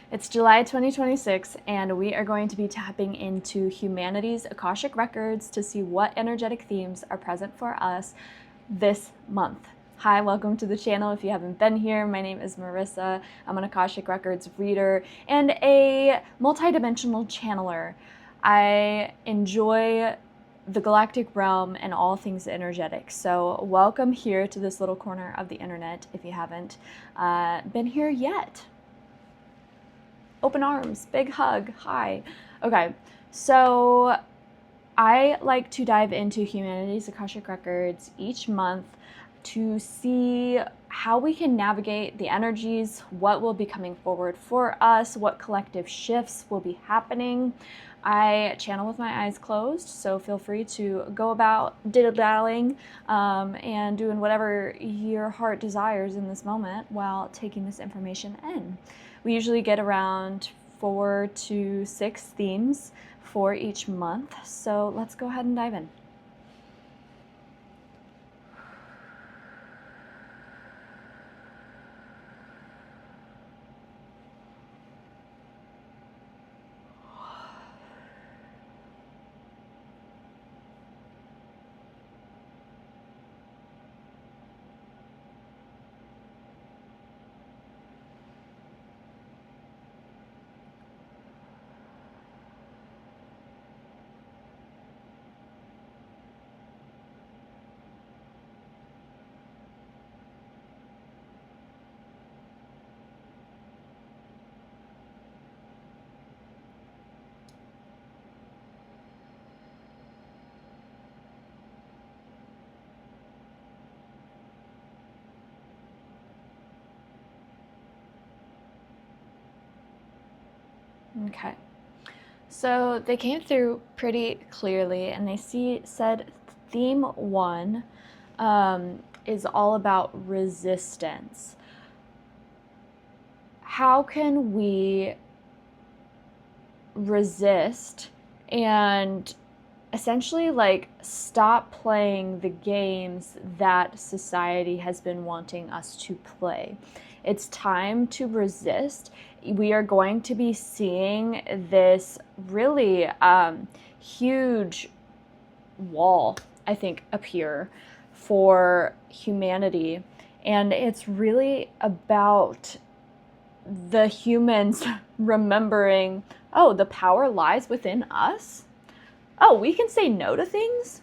It's July 2026, and we are going to be tapping into humanity's Akashic Records to see what energetic themes are present for us this month. Hi, welcome to the channel. If you haven't been here, my name is Marissa. I'm an Akashic Records reader and a multidimensional channeler. I enjoy the galactic realm and all things energetic. So welcome here to this little corner of the internet if you haven't been here yet. Open arms, big hug, hi. Okay, so I like to dive into humanity's Akashic Records each month to see how we can navigate the energies, what will be coming forward for us, what collective shifts will be happening. I channel with my eyes closed, so feel free to go about diddle-dallying and doing whatever your heart desires in this moment while taking this information in. We usually get around 4 to 6 themes for each month, so let's go ahead and dive in. Okay, so they came through pretty clearly, and they said theme 1 is all about resistance. How can we resist and essentially stop playing the games that society has been wanting us to play? It's time to resist. We are going to be seeing this really huge wall, I think, appear for humanity. And it's really about the humans remembering, oh, the power lies within us. Oh, we can say no to things.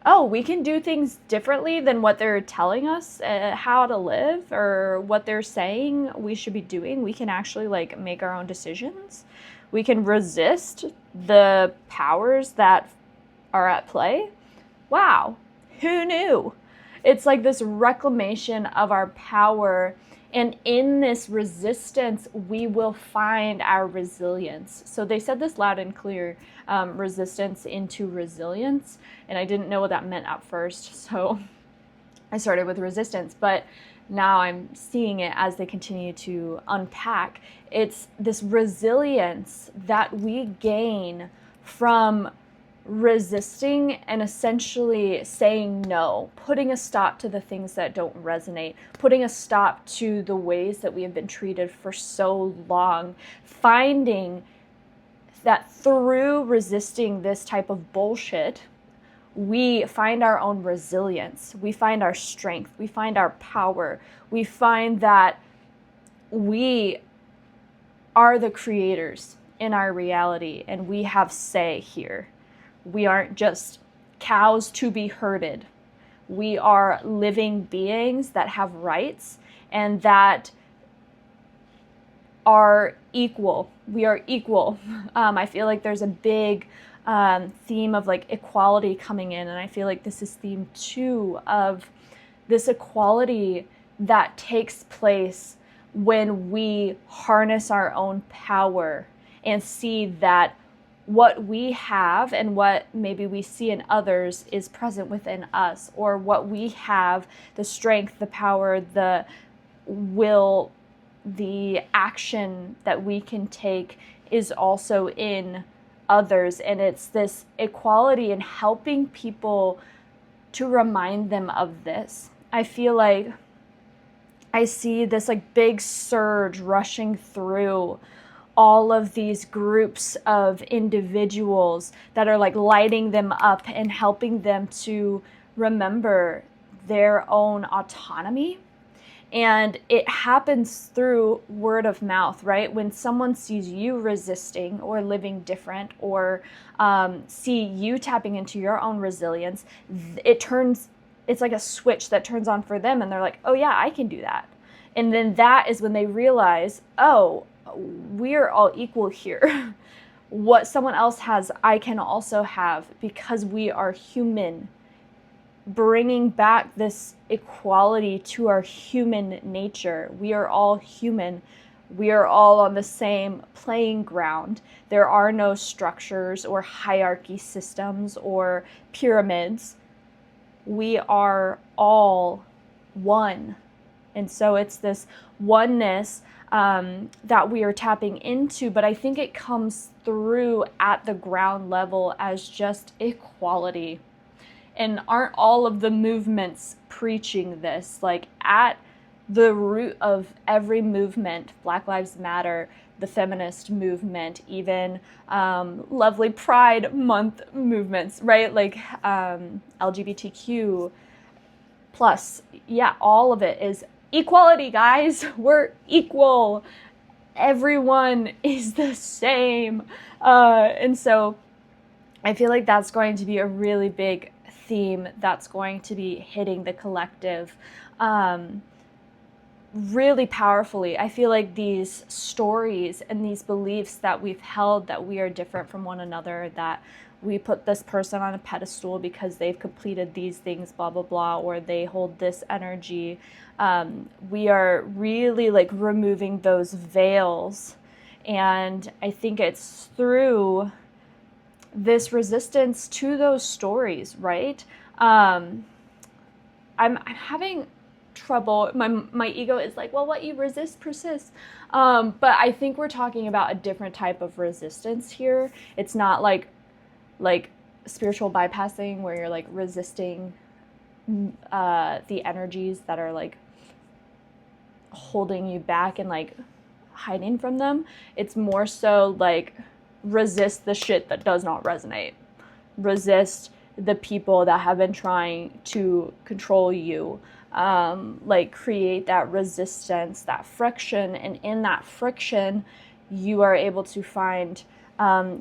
Oh, we can do things differently than what they're telling us how to live or what they're saying we should be doing. We can actually make our own decisions. We can resist the powers that are at play. Wow, who knew? It's like this reclamation of our power. And in this resistance, we will find our resilience. So they said this loud and clear, resistance into resilience. And I didn't know what that meant at first. So I started with resistance, but now I'm seeing it as they continue to unpack. It's this resilience that we gain from resisting and essentially saying no, putting a stop to the things that don't resonate, putting a stop to the ways that we have been treated for so long, finding that through resisting this type of bullshit, we find our own resilience, we find our strength, we find our power, we find that we are the creators in our reality and we have say here. We aren't just cows to be herded. We are living beings that have rights and that are equal. We are equal. I feel like there's a big theme of equality coming in, and I feel like this is theme 2 of this equality that takes place when we harness our own power and see that what we have and what maybe we see in others is present within us, or what we have, the strength, the power, the will, the action that we can take is also in others. And it's this equality in helping people to remind them of this. I feel like I see this like big surge rushing through all of these groups of individuals that are like lighting them up and helping them to remember their own autonomy. And it happens through word of mouth, right? When someone sees you resisting or living different, or see you tapping into your own resilience, it's like a switch that turns on for them, and they're like, oh yeah, I can do that. And then that is when they realize, oh, we're all equal here. What someone else has, I can also have, because we are human. Bringing back this equality to our human nature. We are all human. We are all on the same playing ground. There are no structures or hierarchy systems or pyramids. We are all one. And so it's this oneness that we are tapping into, but I think it comes through at the ground level as just equality. And aren't all of the movements preaching this? Like, at the root of every movement, Black Lives Matter, the feminist movement, even lovely Pride Month movements, right? Like LGBTQ plus, yeah, all of it is equality, guys. We're equal. Everyone is the same. And so I feel like that's going to be a really big theme that's going to be hitting the collective really powerfully. I feel like these stories and these beliefs that we've held, that we are different from one another, that we put this person on a pedestal because they've completed these things, blah, blah, blah, or they hold this energy. We are really like removing those veils. And I think it's through this resistance to those stories, right? I'm having trouble. My ego is like, well, what you resist persists. But I think we're talking about a different type of resistance here. It's not like spiritual bypassing, where you're like resisting the energies that are like holding you back and like hiding from them. It's more so like resist the shit that does not resonate. Resist the people that have been trying to control you. Like create that resistance, that friction, and in that friction you are able to find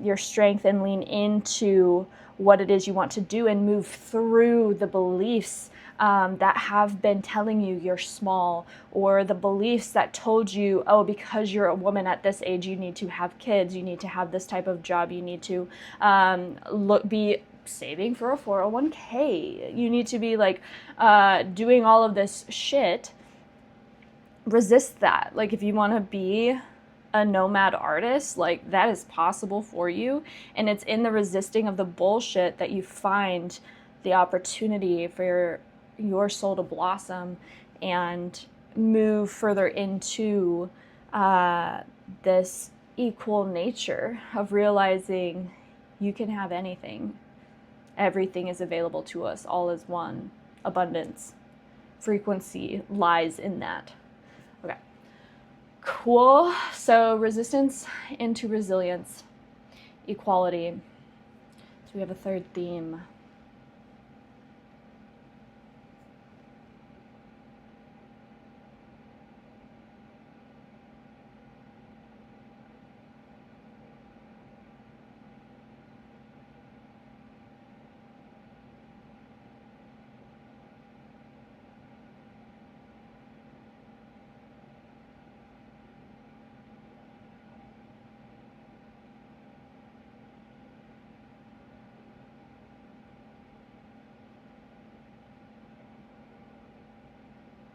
your strength and lean into what it is you want to do and move through the beliefs that have been telling you you're small, or the beliefs that told you, oh, because you're a woman at this age, you need to have kids, you need to have this type of job, you need to be saving for a 401k, you need to be like doing all of this shit. Resist that. Like, if you want to be a nomad artist, like, that is possible for you, and it's in the resisting of the bullshit that you find the opportunity for your soul to blossom and move further into this equal nature of realizing you can have anything. Everything is available to us. All is one. Abundance. Frequency lies in that. Okay. Cool. So resistance into resilience. Equality. So we have a third theme.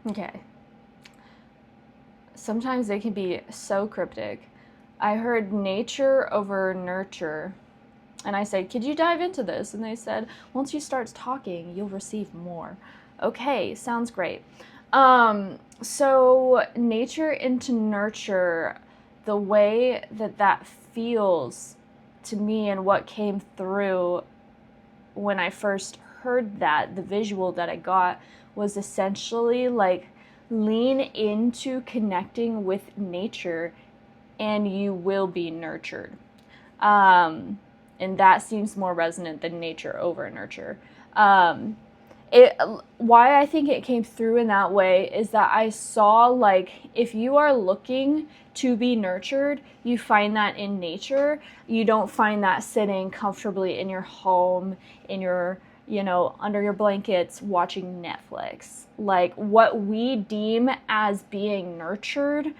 Okay. Sometimes they can be so cryptic. I heard nature over nurture. And I said, could you dive into this? And they said, once you start talking, you'll receive more. Okay, sounds great. So nature into nurture, the way that feels to me and what came through when I first heard that, the visual that I got was essentially like Lean into connecting with nature and you will be nurtured. And that seems more resonant than nature over nurture. Why I think it came through in that way is that I saw, like, if you are looking to be nurtured, you find that in nature. You don't find that sitting comfortably in your home, in your, under your blankets, watching Netflix. Like, what we deem as being nurtured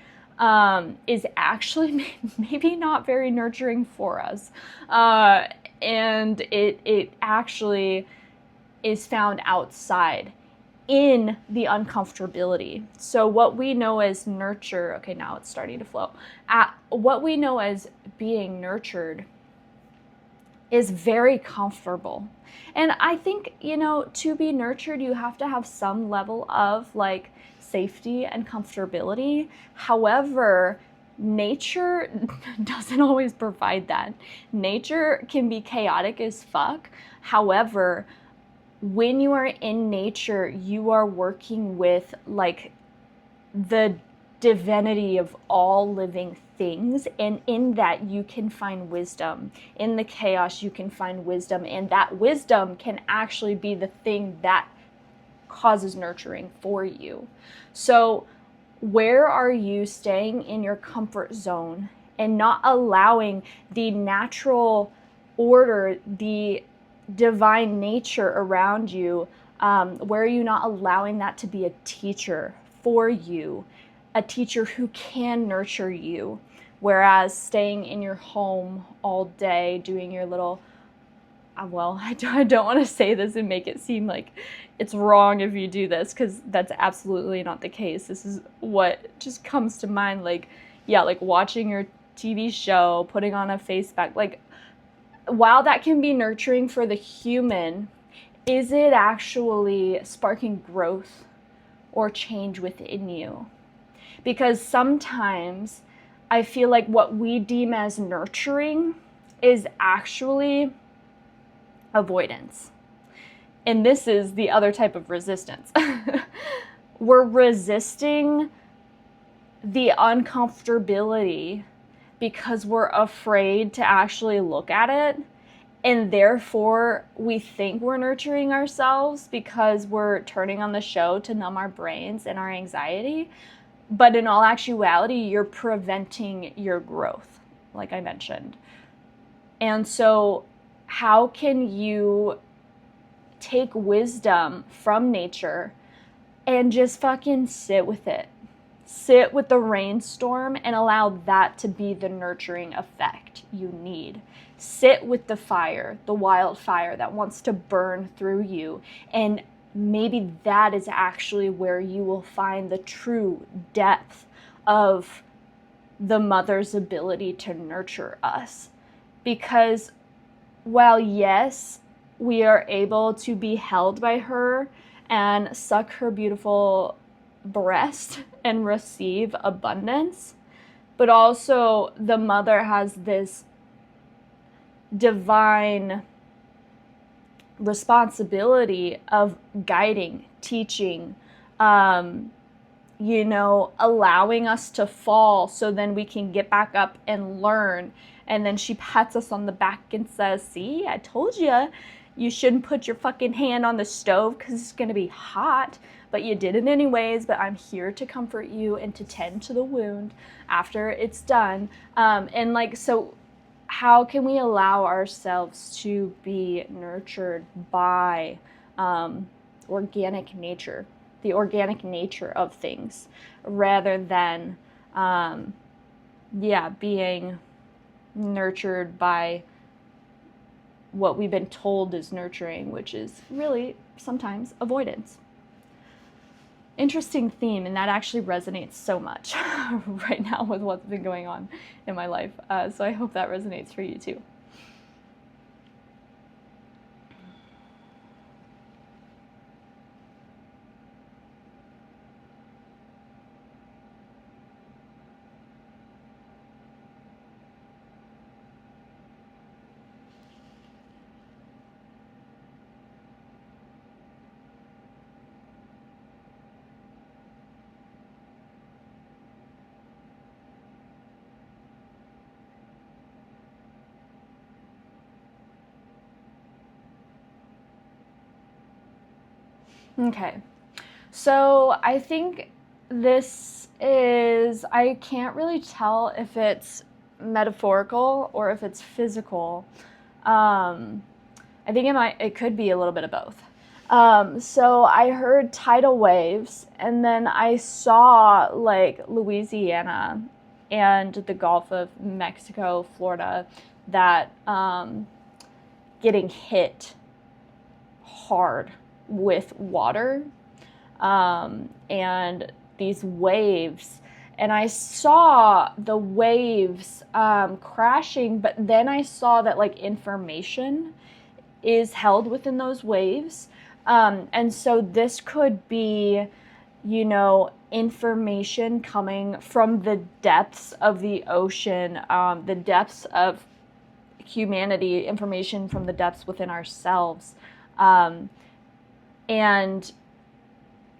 is actually maybe not very nurturing for us. And it actually is found outside in the uncomfortability. So what we know as nurture, okay, now it's starting to flow. What we know as being nurtured is very comfortable. And I think, to be nurtured, you have to have some level of like safety and comfortability. However, nature doesn't always provide that. Nature can be chaotic as fuck. However, when you are in nature, you are working with like the divinity of all living things, and in that you can find wisdom. In the chaos you can find wisdom, and that wisdom can actually be the thing that causes nurturing for you. So where are you staying in your comfort zone and not allowing the natural order, the divine nature around you, where are you not allowing that to be a teacher for you, a teacher who can nurture you, whereas staying in your home all day doing your little, I don't want to say this and make it seem like it's wrong if you do this, because that's absolutely not the case. This is what just comes to mind, like watching your TV show, putting on a face pack, like, while that can be nurturing for the human, is it actually sparking growth or change within you? Because sometimes I feel like what we deem as nurturing is actually avoidance. And this is the other type of resistance. We're resisting the uncomfortability because we're afraid to actually look at it, and therefore we think we're nurturing ourselves because we're turning on the show to numb our brains and our anxiety. But in all actuality, you're preventing your growth, like I mentioned. And so how can you take wisdom from nature and just fucking sit with it? Sit with the rainstorm and allow that to be the nurturing effect you need. Sit with the fire, the wildfire that wants to burn through you. And maybe that is actually where you will find the true depth of the mother's ability to nurture us. Because while yes, we are able to be held by her and suck her beautiful breast and receive abundance, but also the mother has this divine responsibility of guiding, teaching, allowing us to fall so then we can get back up and learn. And then she pats us on the back and says, see, I told you, you shouldn't put your fucking hand on the stove because it's going to be hot, but you did it anyways. But I'm here to comfort you and to tend to the wound after it's done. So how can we allow ourselves to be nurtured by organic nature, the organic nature of things, rather than, being nurtured by what we've been told is nurturing, which is really sometimes avoidance. Interesting theme, and that actually resonates so much right now with what's been going on in my life. So I hope that resonates for you too. Okay. So I think this is, I can't really tell if it's metaphorical or if it's physical. I think it could be a little bit of both. So I heard tidal waves, and then I saw like Louisiana and the Gulf of Mexico, Florida, that getting hit hard with water, and these waves. And I saw the waves crashing, but then I saw that like information is held within those waves. And so this could be, information coming from the depths of the ocean, the depths of humanity, information from the depths within ourselves, and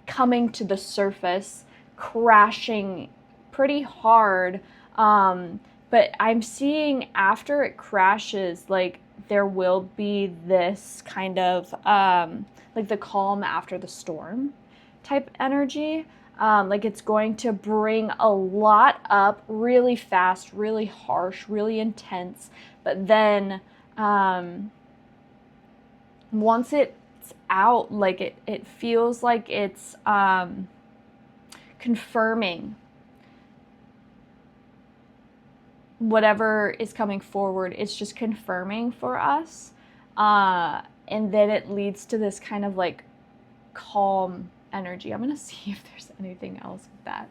coming to the surface, crashing pretty hard. But I'm seeing after it crashes, like there will be this kind of like the calm after the storm type energy. Like it's going to bring a lot up really fast, really harsh, really intense. But then once it's out, like it feels like it's confirming whatever is coming forward. It's just confirming for us. And then it leads to this kind of like calm energy. I'm going to see if there's anything else with that.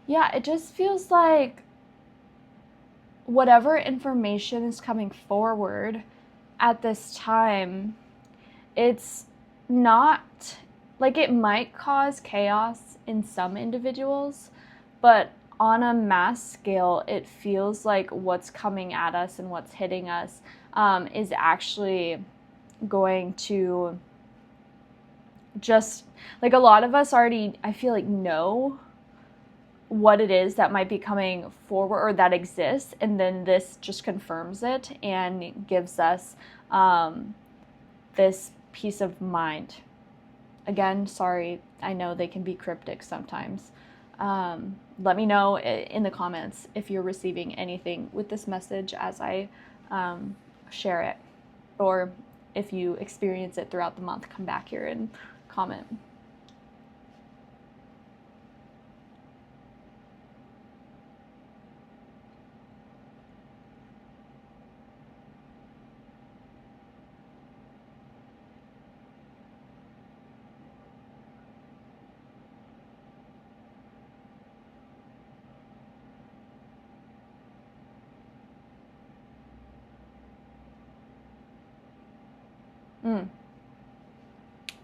Yeah, it just feels like whatever information is coming forward at this time, it's not, like it might cause chaos in some individuals, but on a mass scale, it feels like what's coming at us and what's hitting us is actually going to just, like a lot of us already, I feel like, know what it is that might be coming forward or that exists, and then this just confirms it and gives us this peace of mind. Again, sorry, I know they can be cryptic sometimes. Let me know in the comments if you're receiving anything with this message as I share it, or if you experience it throughout the month, come back here and comment.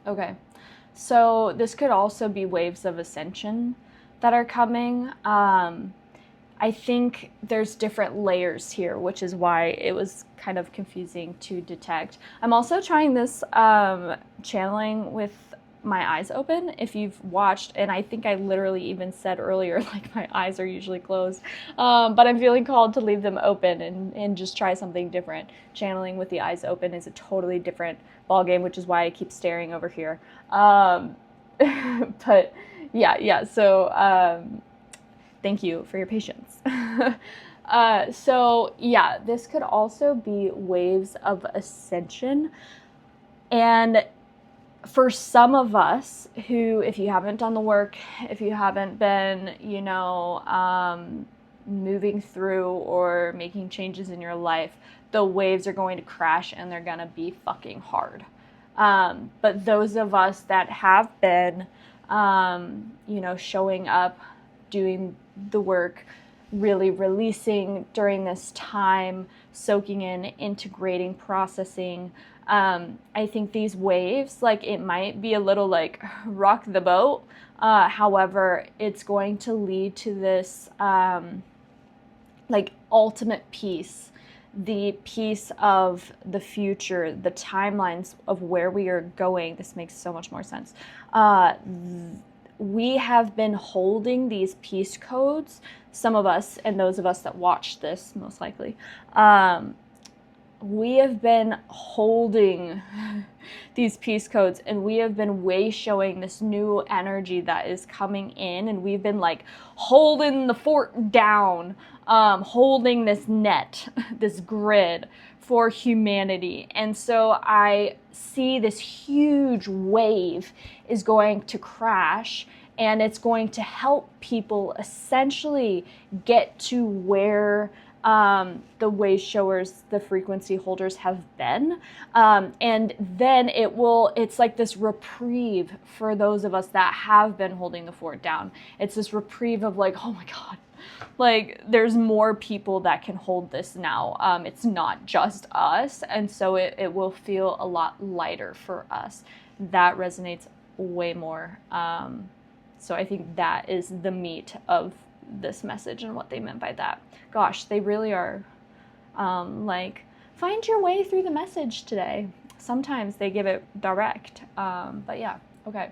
Okay, so this could also be waves of ascension that are coming. I think there's different layers here, which is why it was kind of confusing to detect. I'm also trying this channeling with my eyes open. If you've watched, and I think I literally even said earlier, like my eyes are usually closed, but I'm feeling called to leave them open and just try something different. Channeling with the eyes open is a totally different ballgame, which is why I keep staring over here. But yeah, so thank you for your patience. So yeah, this could also be waves of ascension. And for some of us who, if you haven't done the work, if you haven't been, moving through or making changes in your life, the waves are going to crash and they're going to be fucking hard. But those of us that have been, showing up, doing the work, really releasing during this time, soaking in, integrating, processing, I think these waves, like it might be a little like rock the boat. However, it's going to lead to this like ultimate peace the piece of the future, the timelines of where we are going. This makes so much more sense. We have been holding these piece codes, some of us, and those of us that watch this most likely, we have been holding these piece codes, and we have been way showing this new energy that is coming in, and we've been like holding the fort down, holding this net, this grid for humanity. And so I see this huge wave is going to crash, and it's going to help people essentially get to where the way showers, the frequency holders have been. And then it's like this reprieve for those of us that have been holding the fort down. It's this reprieve of like, oh my God, like there's more people that can hold this now. It's not just us. And so it will feel a lot lighter for us. That resonates way more. So I think that is the meat of this message and what they meant by that. Gosh, they really are like, find your way through the message today. Sometimes they give it direct, but yeah, okay.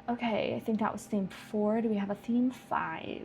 Okay, I think that was theme 4. Do we have a theme 5?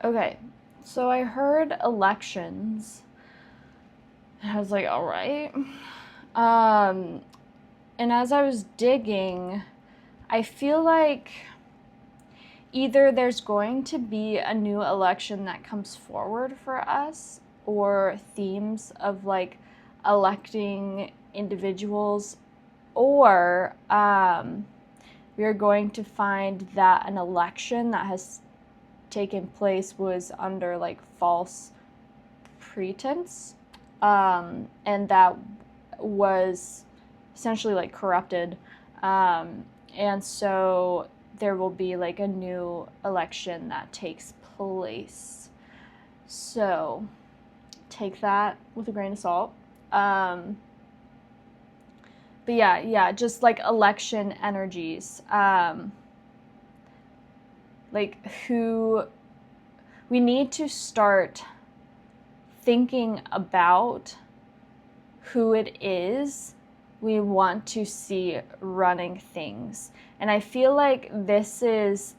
Okay, so I heard elections. I was like, all right. And as I was digging, I feel like either there's going to be a new election that comes forward for us, or themes of like electing individuals, or we are going to find that an election that has taken place was under like false pretense, and that was essentially like corrupted, and so there will be like a new election that takes place. So take that with a grain of salt. But yeah, just like election energies. Like who we need to start thinking about who it is we want to see running things. And I feel like this is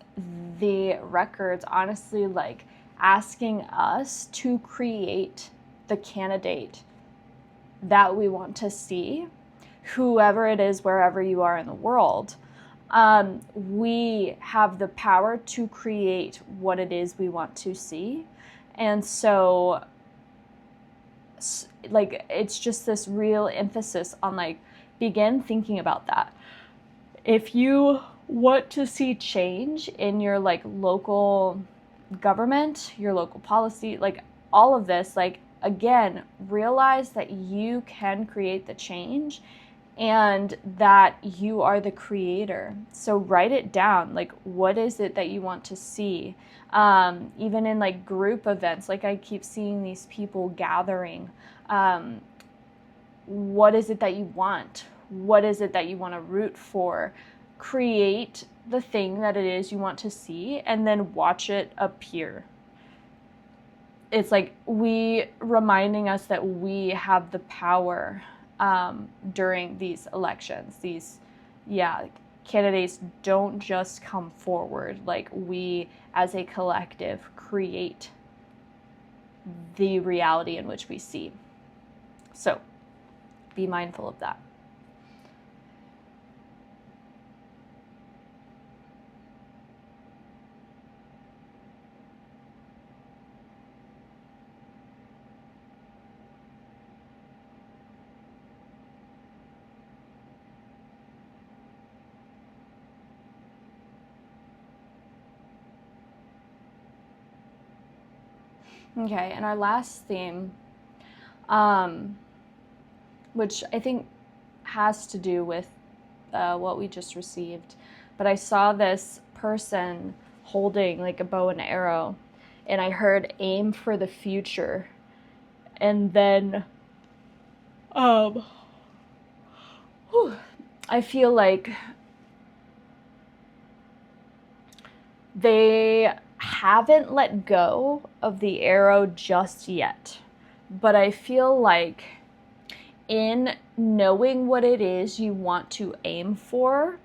the records honestly like asking us to create the candidate that we want to see, whoever it is, wherever you are in the world. We have the power to create what it is we want to see. And so like it's just this real emphasis on like begin thinking about that. If you want to see change in your like local government, your local policy, like all of this, like again, realize that you can create the change and that you are the creator. So write it down. Like, what is it that you want to see? Even in like group events, like I keep seeing these people gathering. What is it that you want? What is it that you want to root for? Create the thing that it is you want to see and then watch it appear. it's like we reminding us that we have the power during these elections. These, candidates don't just come forward. Like, we as a collective create the reality in which we see. So be mindful of that. Okay, and our last theme, which I think has to do with what we just received, but I saw this person holding like a bow and arrow, and I heard aim for the future, and then I feel like they haven't let go of the arrow just yet, but I feel like in knowing what it is you want to aim for,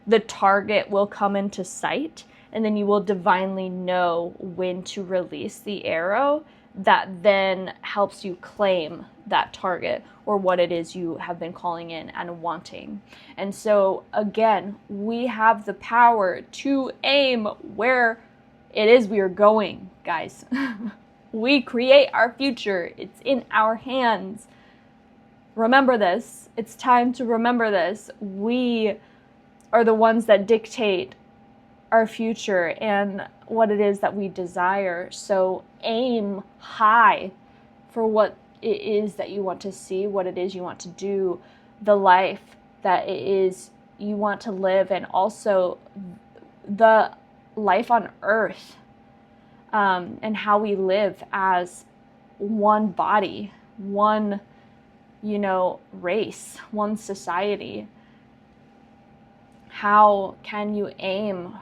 the target will come into sight, and then you will divinely know when to release the arrow. That then helps you claim that target or what it is you have been calling in and wanting. And so again, we have the power to aim where it is we are going, guys. We create our future. It's in our hands. Remember this. It's time to remember this. We are the ones that dictate our future and what it is that we desire. So aim high for what it is that you want to see, what it is you want to do, the life that it is you want to live, and also the life on earth, and how we live as one body, one, race, one society. How can you aim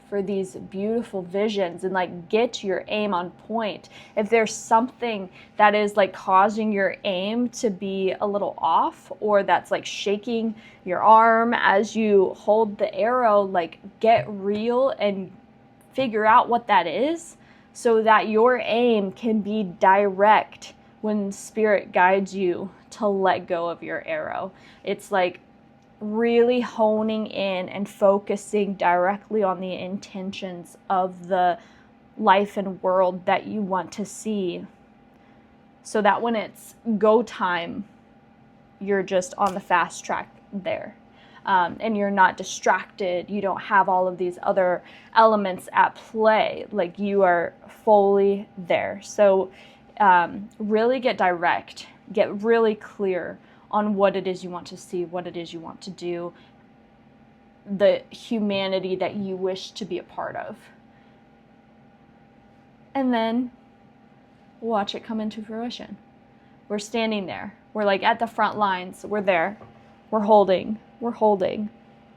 for these beautiful visions and like get your aim on point? If there's something that is like causing your aim to be a little off, or that's like shaking your arm as you hold the arrow, like get real and figure out what that is, so that your aim can be direct when spirit guides you to let go of your arrow. It's like really honing in and focusing directly on the intentions of the life and world that you want to see, so that when it's go time, you're just on the fast track there, and you're not distracted. You don't have all of these other elements at play. Like, you are fully there. So really get direct, get really clear on what it is you want to see, what it is you want to do, the humanity that you wish to be a part of. And then watch it come into fruition. We're standing there. We're like at the front lines. We're there. We're holding.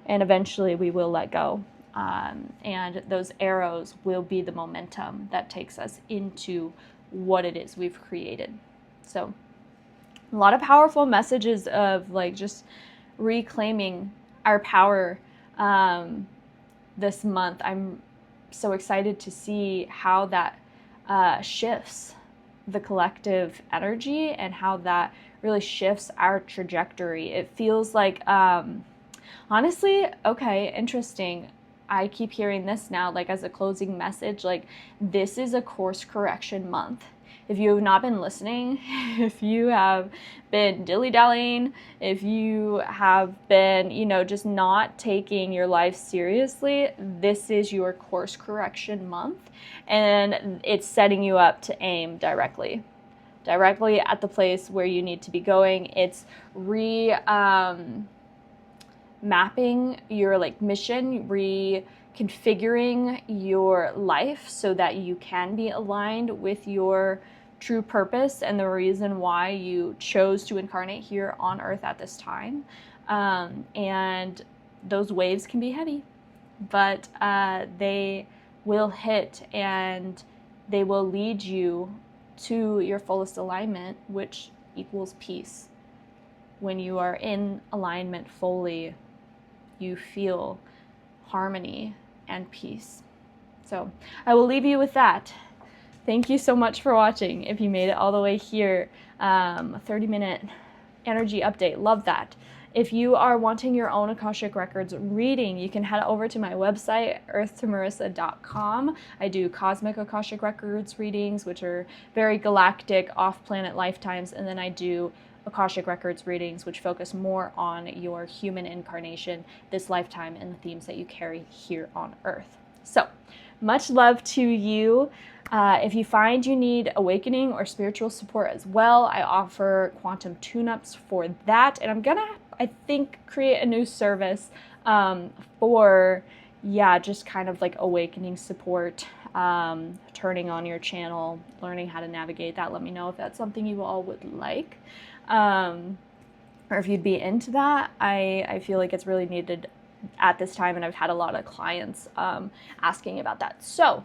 And eventually we will let go. And those arrows will be the momentum that takes us into what it is we've created. So a lot of powerful messages of like just reclaiming our power this month. I'm so excited to see how that shifts the collective energy and how that really shifts our trajectory. It feels like, honestly, okay, interesting. I keep hearing this now, like as a closing message, like this is a course correction month. If you have not been listening, if you have been dilly-dallying, if you have been, just not taking your life seriously, this is your course correction month, and it's setting you up to aim directly at the place where you need to be going. It's mapping your mission, reconfiguring your life so that you can be aligned with your true purpose and the reason why you chose to incarnate here on earth at this time. And those waves can be heavy, but they will hit, and they will lead you to your fullest alignment, which equals peace. When you are in alignment fully, you feel harmony and peace. So I will leave you with that. Thank you so much for watching. If you made it all the way here, a 30-minute energy update, love that. If you are wanting your own Akashic Records reading, you can head over to my website, earthtomarissa.com. I do cosmic Akashic Records readings, which are very galactic, off-planet lifetimes, and then I do Akashic Records readings, which focus more on your human incarnation, this lifetime, and the themes that you carry here on Earth. So, much love to you. If you find you need awakening or spiritual support as well, I offer quantum tune-ups for that. And I'm gonna, I think, create a new service for, just kind of like awakening support, turning on your channel, learning how to navigate that. Let me know if that's something you all would like. Or if you'd be into that. I feel like it's really needed at this time, and I've had a lot of clients asking about that. So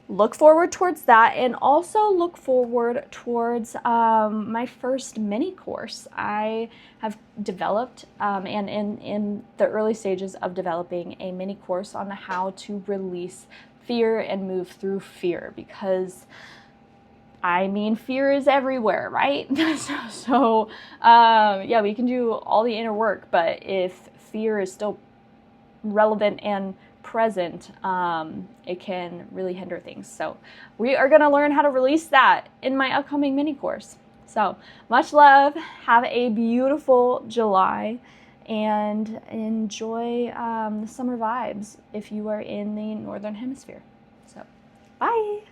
look forward towards that, and also look forward towards my first mini course. I have developed and in the early stages of developing a mini course on how to release fear and move through fear, because fear is everywhere, right? So we can do all the inner work, but if fear is still relevant and present, it can really hinder things. So we are going to learn how to release that in my upcoming mini course. So much love. Have a beautiful July, and enjoy the summer vibes if you are in the Northern Hemisphere. So bye.